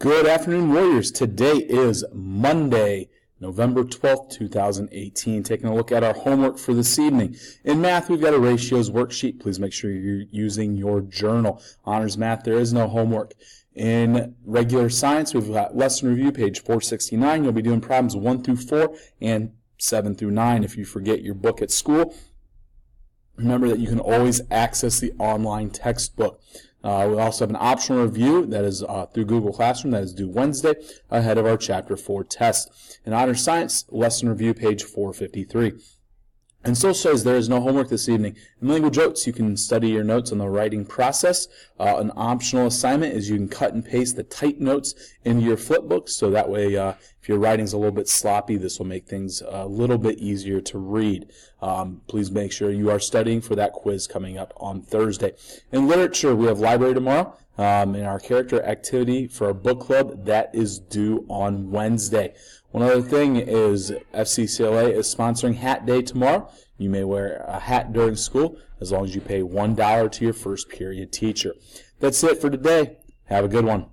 Good afternoon, Warriors. Today is Monday, November 12th, 2018. Taking a look at our homework for this evening. In math, we've got a ratios worksheet. Please make sure you're using your journal. Honors math, there is no homework. In regular science, we've got lesson review, page 469. You'll be doing problems 1 through 4 and 7 through 9. If you forget your book at school, remember that you can always access the online textbook. We also have an optional review that is through Google Classroom that is due Wednesday ahead of our Chapter 4 test. In Honor Science, lesson review, page 453. In social studies, there is no homework this evening. In language arts, you can study your notes on the writing process. An optional assignment is you can cut and paste the typed notes into your flipbook, so that way if your writing's a little bit sloppy, this will make things a little bit easier to read. Please make sure you are studying for that quiz coming up on Thursday. In literature, we have library tomorrow. In our character activity for our book club, that is due on Wednesday. One other thing is FCCLA is sponsoring Hat Day tomorrow. You may wear a hat during school as long as you pay $1 to your first period teacher. That's it for today. Have a good one.